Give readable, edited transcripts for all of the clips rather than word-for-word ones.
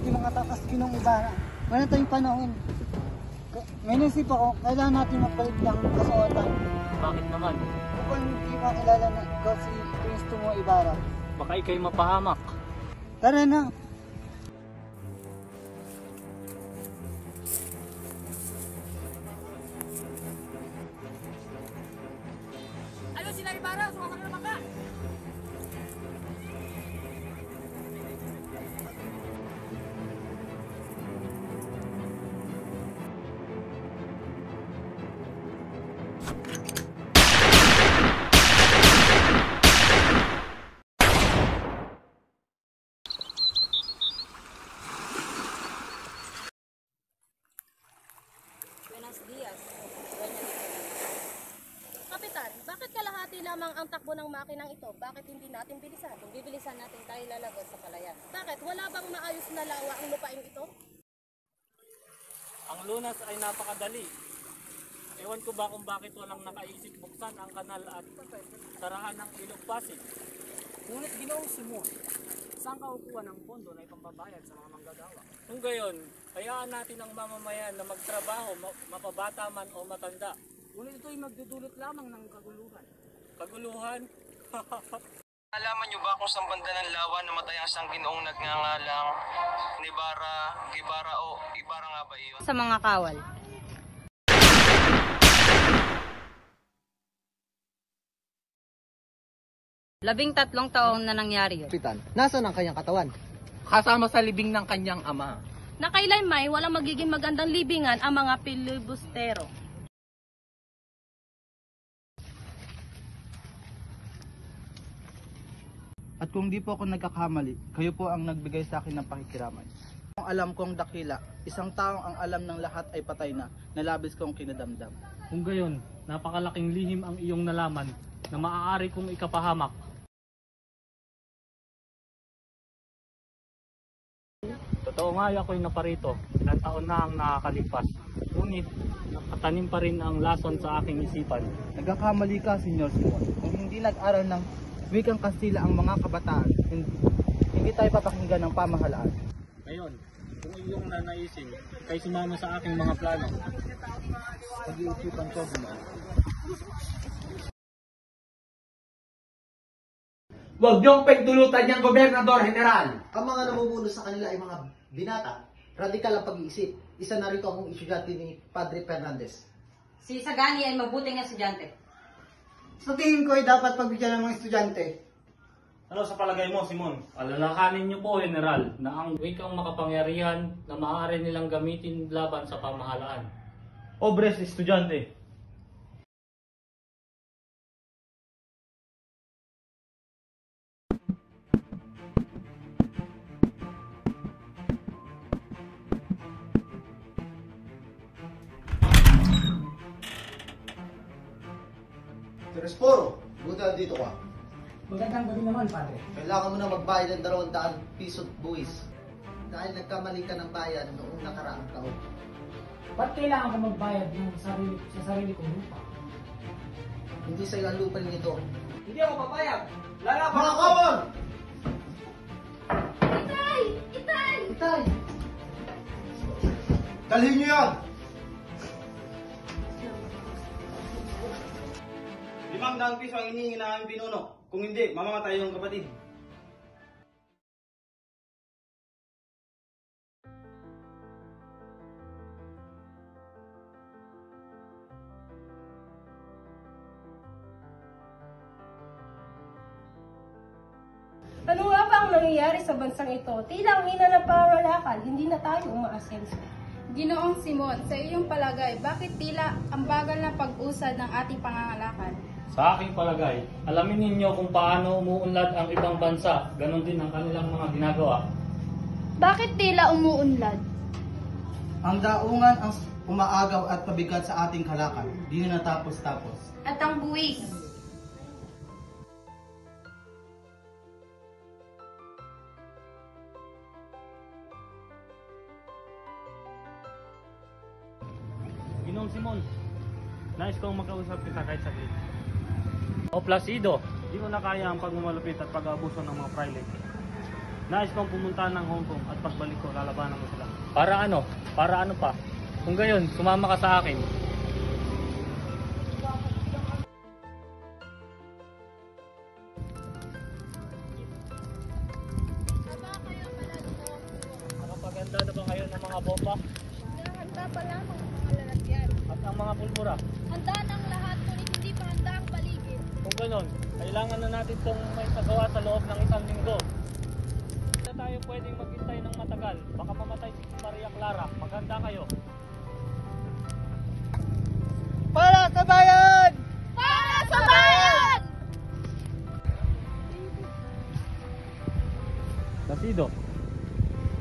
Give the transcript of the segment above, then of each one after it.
natin mga takas Ginong Ibarra. Wala tayong panahon. May naisip ako, kailangan natin mapalit lang ng kasuotan. Bakit naman? Upang hindi makilala na ikaw si Cristomo Ibarra. Baka ikay mapahamak. Tara na! Ano sila Ibarra? Sumasakit naman ka! Buenos dias. Kapitan, bakit kalahati lamang ang takbo ng makinang ito? Bakit hindi natin bilisan? Kung bibilisan natin tayo lalagot sa palayan. Bakit? Wala bang maayos na lawa ang lupain ito? Ang lunas ay napakadali. Ewan ko ba kung bakit walang nakaisip buksan ang kanal at sarahan ng ilog Pasig. Ngunit Ginoong Simon, saan ka kukuha ng pondo na ipambabayad sa mga manggagawa? Kung gayon, hayaan natin ang mamamayan na magtrabaho, mapabata man o matanda. Ngunit ito'y magdudulot lamang ng kaguluhan. Kaguluhan? Alaman nyo ba kung saan banda ng lawa namatay ang isang ginoong nagngangalang Nibara, Gibara o Ibarra nga ba iyon? Sa mga kawal. Labing-tatlong taon na nangyari yun. Kapitan, nasaan ang kanyang katawan? Kasama sa libing ng kanyang ama. Na kay Laymay, walang magiging magandang libingan ang mga pilibustero. At kung di po ako nagkakamali, kayo po ang nagbigay sa akin ng pakikiraman. Kung alam kong dakila, isang taong ang alam ng lahat ay patay na, nalabis kong kinadamdam. Kung gayon, napakalaking lihim ang iyong nalaman na maaari kong ikapahamak. Totoo nga ako'y naparito, ilang taon na ang nakakalipas. Ngunit nakatanim pa rin ang lason sa aking isipan. Nagkakamali ka, Senyor Simon. Kung hindi nag-aral ng wikang Kastila ang mga kabataan, hindi tayo papakinggan ng pamahalaan. Ngayon, kung iyong nanaisin, kay sumama sa aking mga plano. Pag-iisipan ko, Ginoon. Huwag niyong pagdulutan niyang gobernador, general! Ang mga namumuno sa kanila ay mga binata, radikal ang pag-iisip. Isa na rito ang estudyante ni Padre Fernandez. Si Sagani ay mabuting estudyante. Sa tingin ko ay dapat pagbigyan ng mga estudyante. Ano sa palagay mo, Simon? Alalahanin niyo po, General, na ang wikang makapangyarihan na maaari nilang gamitin laban sa pamahalaan. Obres, estudyante. Teresporo, buti na dito ka. Magandang gabi naman, Padre. Kailangan mo na magbayad ng 200 piso buwis. Dahil nagkamali ka ng bayan noong nakaraang taon. Ba't kailangan ko magbayad sa sarili kong lupa? Hindi sa'yo ang lupa nito. Hindi ako papayag! Lalaban Mga ako! kabon! Itay! Itay! Itay! Dalhin niyo yan! 500 piso ang hinihingi na aming pinuno. Kung hindi, mamamatay yung kapatid. Ano nga ba ang nangyayari sa bansang ito? Tila ang hina ng pangangalakan, hindi na tayo umaasenso. Ginoong Simon, sa iyong palagay, bakit tila ang bagal na pag-usad ng ating pangangalakan? Sa aking palagay, alamin ninyo kung paano umuunlad ang ibang bansa, ganon din ang kanilang mga ginagawa. Bakit tila umuunlad? Ang daungan ang umaagaw at pabigat sa ating kalakal. Di na natapos-tapos. At ang buwis. Ginoong Simon, nais kong makausap kita kahit saglit. O Placido, di ko na kaya ang pagmamalupit at pag-abuso ng mga praile. Nais kong pumunta ng Hong Kong at pagbalik ko, lalabanan ko sila. Para ano? Para ano pa? Kung gayon, sumama ka sa akin. Nakapaganda na ba kayo ng mga bomba? Handa pa lamang ang mga lalagyan. At ang mga pulbura? Handa ng lahat, ngunit hindi pa handa ang paligid. Kung ganon, kailangan na natin itong may sagawa sa loob ng 1 linggo. Hindi na tayo pwedeng maghintay ng matagal. Baka mamatay si Maria Clara. Maghanda kayo. Para sa bayan! Para sa bayan! Placido,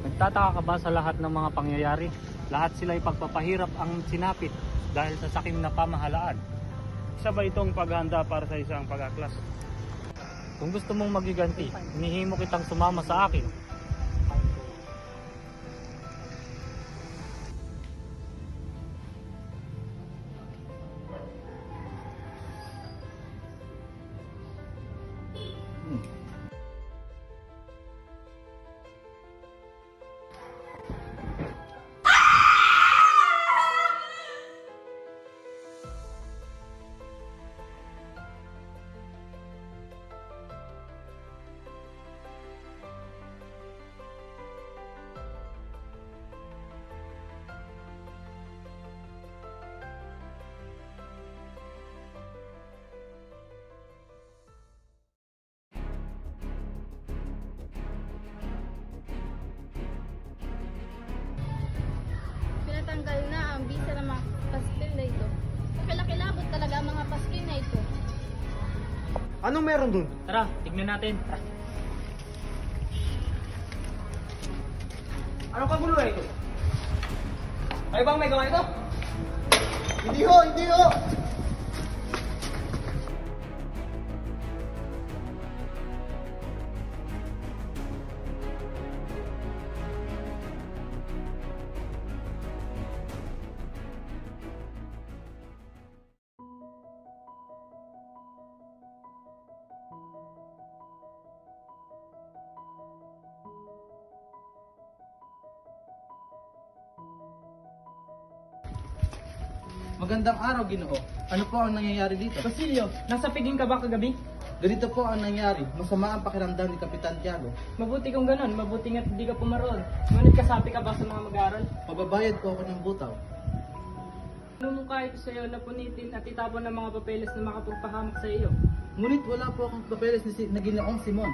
nagtataka ka ba sa lahat ng mga pangyayari? Lahat sila ipagpapahirap ang sinapit dahil sa sakim na pamahalaan. Isa ba itong paghahanda para sa isang pag-aklas? Kung gusto mong magiganti, hinihimo kitang sumama sa akin. Pinatanggal na ang bisa ng mga pastil na ito. Kakilakilabot talaga ang mga pastil na ito. Anong meron dun? Tara, tignan natin. Anong kagulo na ito? Kayo bang may gawa ito? Hindi ho, hindi ho! Magandang araw, Ginoo. Ano po ang nangyayari dito? Basilio, nasa piging ka ba kagabi? Ganito po ang nangyari. Masama ang pakiramdam ni Kapitan Tiago. Mabuti kung ganon, mabuti nga't hindi ka pumaroon. Ngunit kasapi ka ba sa mga mag-aaral? Mababayad po ako ng butaw. Numukha ito sa iyo na punitin at itapon ng mga papeles na makapagpahamak sa iyo. Ngunit wala po akong papeles na Ginoong Simon.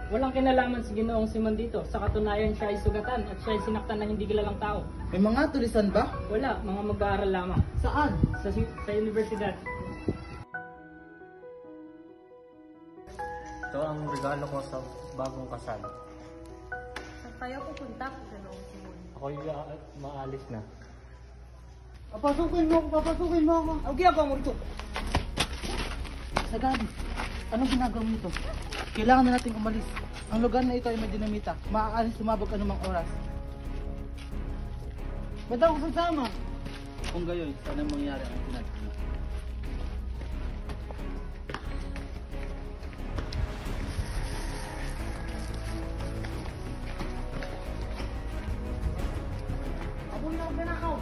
Walang kinalaman si Ginoong Simon dito. Sa katunayan, siya ay sugatan at siya ay sinaktan na hindi kilalang tao. May mga tulisan ba? Wala, mga mag-aaral lamang. Saan? Sa universidad. Ito ang regalo ko sa bagong kasal. Saan tayo pupunta, Ginoong Simon? Ako'y maalis na. Papasukin mo ako, papasukin mo ako. Ang ginagawa mo rito? Sagani, anong ginagawa mo ito? Kailangan na nating umalis. Ang lugar na ito ay may dinamita. Maaaring sumabog anumang oras. Ba't ako sasama? Kung gayon, sana mangyari ang ginagawa. Abong na ako ganakaw.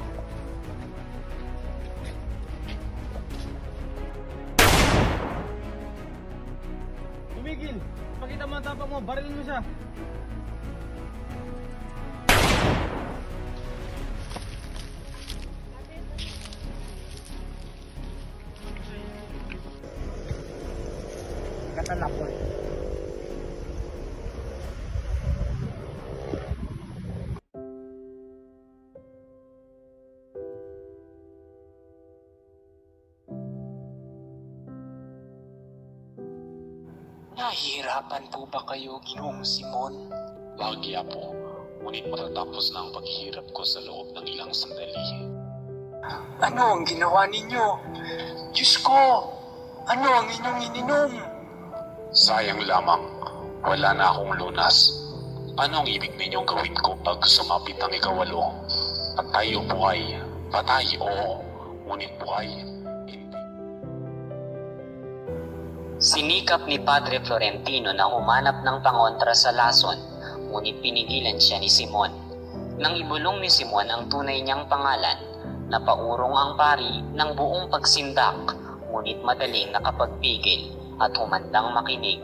Tumigil! Pakita mo ang tapak mo, barilin mo siya. Katalapon. Nahihirapan po ba kayo, Ginoong Simon? Lagi po, ngunit matatapos na ang paghihirap ko sa loob ng ilang sandali. Ano ang ginawa ninyo? Diyos ko! Ano ang inyong ininom? Sayang lamang, wala na akong lunas. Ano ang ibig ninyong gawin ko pag sumapit ang ikawalo? Patay o buhay? Patay o ngunit buhay? Sinikap ni Padre Florentino na humanap ng pangontra sa lason, ngunit pinigilan siya ni Simon. Nang ibulong ni Simon ang tunay niyang pangalan, napaurong ang pari ng buong pagsindak, ngunit madaling nakapagpigil at humandang makinig.